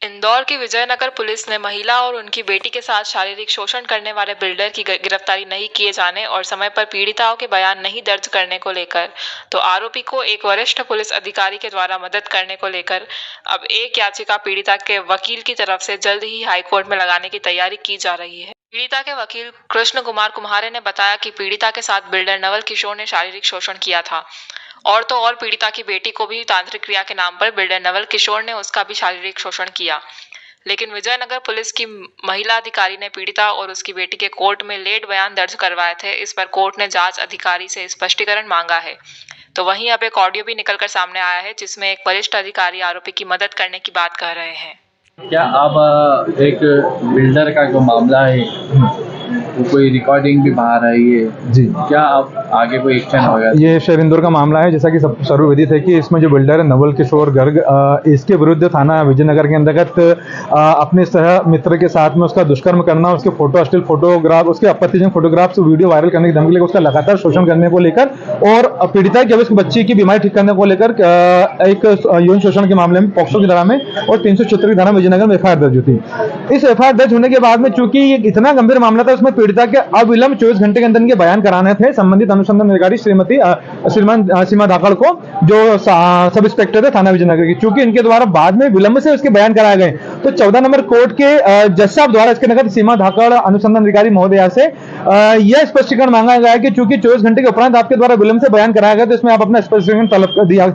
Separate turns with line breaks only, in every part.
इंदौर की विजयनगर पुलिस ने महिला और उनकी बेटी के साथ शारीरिक शोषण करने वाले बिल्डर की गिरफ्तारी नहीं किए जाने और समय पर पीड़िताओं के बयान नहीं दर्ज करने को लेकर तो आरोपी को एक वरिष्ठ पुलिस अधिकारी के द्वारा मदद करने को लेकर अब एक याचिका पीड़िता के वकील की तरफ से जल्द ही हाईकोर्ट में लगाने की तैयारी की जा रही है। पीड़िता के वकील कृष्ण कुमार कुम्हारे ने बताया कि पीड़िता के साथ बिल्डर नवल किशोर ने शारीरिक शोषण किया था और तो और पीड़िता की बेटी को भी तांत्रिक क्रिया के नाम पर बिल्डर नवल किशोर ने उसका भी शारीरिक शोषण किया। लेकिन विजयनगर पुलिस की महिला अधिकारी ने पीड़िता और उसकी बेटी के कोर्ट में लेट बयान दर्ज करवाए थे। इस पर कोर्ट ने जांच अधिकारी से स्पष्टीकरण मांगा है। तो वहीं अब एक ऑडियो भी निकलकर सामने आया है जिसमें एक वरिष्ठ अधिकारी आरोपी की मदद करने की बात कह रहे हैं।
क्या आप एक बिल्डर का जो मामला है वो कोई रिकॉर्डिंग भी बाहर आई है
जी,
क्या आप आगे कोई एक्शन होगा?
ये शहर इंदौर का मामला है। जैसा कि सब सर्वविदित है कि इसमें जो बिल्डर है नवल किशोर गर्ग, इसके विरुद्ध थाना विजयनगर के अंतर्गत अपने सह मित्र के साथ में उसका दुष्कर्म करना, उसके अश्लील फोटोग्राफ, उसके आपत्तिजनक फोटोग्राफ्स वीडियो वायरल करने की धमकी लेकर उसका लगातार शोषण करने को लेकर और पीड़िता की उसकी बच्ची की बीमारी ठीक करने को लेकर एक यौन शोषण के मामले में पॉक्सो की धारा में और 376 की धारा में विजयनगर में एफआईआर दर्ज हुई। इस एफआईआर दर्ज होने के बाद में चूंकि ये इतना गंभीर मामला था, उसमें पीड़िता के अविलंब 24 घंटे के अंदर इनके बयान कराने थे संबंधित अनुसंधान अधिकारी श्रीमान सीमा धाकड़ को, जो सब इंस्पेक्टर थे थाना विजयनगर की। चूंकि इनके द्वारा बाद में विलंब से उसके बयान कराए गए तो 14 नंबर कोर्ट के जज साहब द्वारा इसके नगर सीमा धाकड़ अनुसंधान अधिकारी महोदया से यह स्पष्टीकरण मांगा गया कि चूंकि 24 घंटे के उपरांत आपके द्वारा विलंब से बयान कराया गया तो इसमें आप अपना स्पष्टीकरण तलब कर दिया,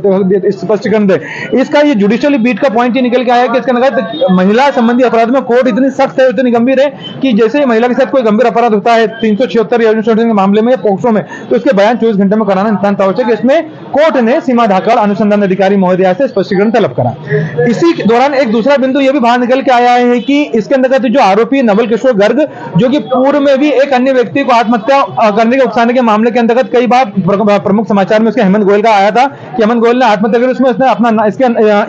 स्पष्टीकरण दे। इसका ये जुडिशियली बीट का पॉइंट ये निकल के आया कि इसके नगर महिला संबंधी अपराध में कोर्ट इतनी सख्त है, इतनी गंभीर है कि जैसे महिला के साथ कोई गंभीर अपराध होता है 376 यौन शोषण के मामले में पॉक्सो में, तो इसके बयान 24 घंटे में कराना नितांत आवश्यक है। इसमें कोर्ट ने सीमा धाकड़ अनुसंधान अधिकारी महोदया से स्पष्टीकरण तलब करा। इसी दौरान एक दूसरा बिंदु यह भी बाहर निकल के आया है कि इसके अंतर्गत जो आरोपी नवल किशोर गर्ग, जो कि पूर्व में भी एक अन्य व्यक्ति को आत्महत्या करने के उकसाने के मामले के अंतर्गत कई बार प्रमुख समाचार में उसके हेमंत गोयल का आया था कि हेमंत गोयल ने आत्महत्या करी, उसमें उसने अपना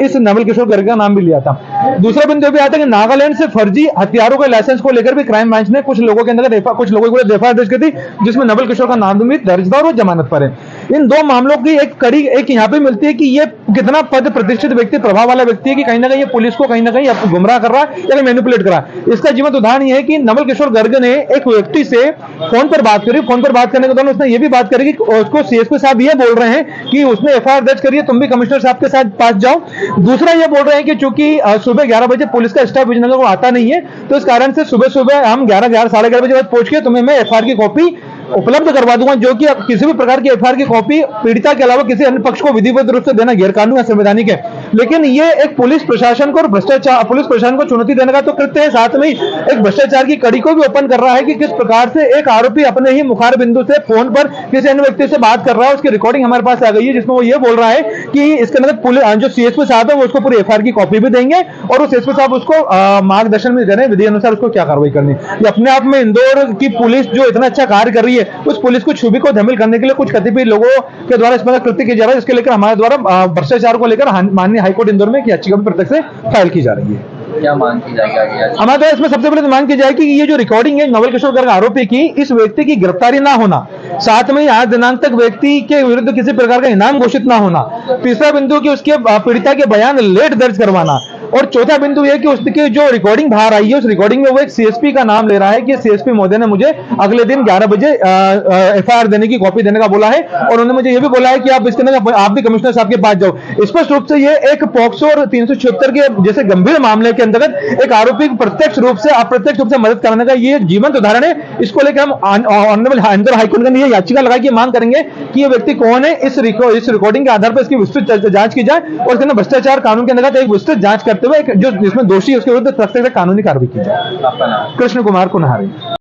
इस नवल किशोर गर्ग का नाम भी लिया था। दूसरा बिंदु भी आता है कि नागालैंड से फर्जी हथियारों के लाइसेंस को लेकर भी क्राइम ब्रांच ने कुछ लोगों के अंदर कुछ लोगों को एफआईआर दर्ज की थी, जिसमें नवल किशोर का नाम भी दर्ज था और वो जमानत पर है। इन दो मामलों की एक कड़ी एक यहाँ पे मिलती है कि ये कितना पद प्रतिष्ठित व्यक्ति, प्रभाव वाला व्यक्ति है कि कहीं ना कहीं ये पुलिस को कहीं ना कहीं गुमराह कर रहा है या मैनिपुलेट कर रहा है। इसका जीवंत उदाहरण यह है कि नवल किशोर गर्ग ने एक व्यक्ति से फोन पर बात करी। फोन पर बात करने के दौरान उसने ये भी बात करी कि उसको सीएसपी साहब ये बोल रहे हैं कि उसने एफआईआर दर्ज करी है, तुम भी कमिश्नर साहब के साथ पास जाओ। दूसरा ये बोल रहे हैं कि चूंकि सुबह 11 बजे पुलिस का स्टाफ विजयनगर को आता नहीं है, तो इस कारण से सुबह सुबह हम 11 साढ़े 11 बजे बाद पहुंच के तुम्हें मैं एफआईआर की कॉपी उपलब्ध करवा दूंगा, जो कि किसी भी प्रकार की एफआईआर की कॉपी पीड़िता के अलावा किसी अन्य पक्ष को विधिवत रूप से देना गैरकानूनी या संवैधानिक है। लेकिन ये एक पुलिस प्रशासन को और भ्रष्टाचार पुलिस प्रशासन को चुनौती देने का तो कृत्य है, साथ में एक भ्रष्टाचार की कड़ी को भी ओपन कर रहा है कि किस प्रकार से एक आरोपी अपने ही मुखार बिंदु से फोन पर किसी अन्य व्यक्ति से बात कर रहा है। उसकी रिकॉर्डिंग हमारे पास आ गई है जिसमें वो ये बोल रहा है कि इसके अंदर पुलिस जो सीएसपी साहब है वो उसको पूरी एफआईआर की कॉपी भी देंगे और उस सीएसपी साहब उसको मार्गदर्शन भी करें विधि अनुसार उसको क्या कार्रवाई करनी। ये अपने आप में इंदौर की पुलिस जो इतना अच्छा कार्य कर रही है, उस पुलिस को छवि को धमिल करने के लिए कुछ कतिपय लोगों के द्वारा इस प्रकार कृत्य किया जा रहा है, जिसके लेकर हमारे द्वारा भ्रष्टाचार को लेकर माननीय हाईकोर्ट इंदौर में याचिका भी प्रत्यक्ष से फाइल की जा रही है।
क्या मांग की जाएगी?
हमारे द्वारा इसमें सबसे पहले मांग की जाएगी कि ये जो रिकॉर्डिंग है नवल किशोर गर्ग आरोपी की, इस व्यक्ति की गिरफ्तारी ना होना, साथ में आज दिनांक तक व्यक्ति के विरुद्ध किसी प्रकार का इनाम घोषित ना होना, तीसरा बिंदु कि उसके पीड़िता के बयान लेट दर्ज करवाना, और चौथा बिंदु यह कि उसकी जो रिकॉर्डिंग बाहर आई है उस रिकॉर्डिंग में वो एक सीएसपी का नाम ले रहा है कि सीएसपी महोदय ने मुझे अगले दिन 11 बजे एफआईआर देने की कॉपी देने का बोला है और उन्होंने मुझे यह भी बोला है कि आप इसके अंदर आप भी कमिश्नर साहब के पास जाओ। स्पष्ट रूप से ये एक पॉक्सो और 376 के जैसे गंभीर मामले के अंतर्गत एक आरोपी को प्रत्यक्ष रूप से अप्रत्यक्ष रूप से मदद कराने का ये जीवंत उदाहरण है। इसको लेकर हम ऑनरेबल इंदौर हाईकोर्ट में ये याचिका लगा के मांग करेंगे कि ये व्यक्ति कौन है, इस रिकॉर्डिंग के आधार पर इसकी विस्तृत जांच की जाए और इसके अंदर भ्रष्टाचार कानून के अंतर्गत एक विस्तृत जांच करते हुए जो जिसमें दोषी है उसके विरुद्ध सख्त कानूनी कार्रवाई की जाए। कृष्ण कुमार कुम्हारे।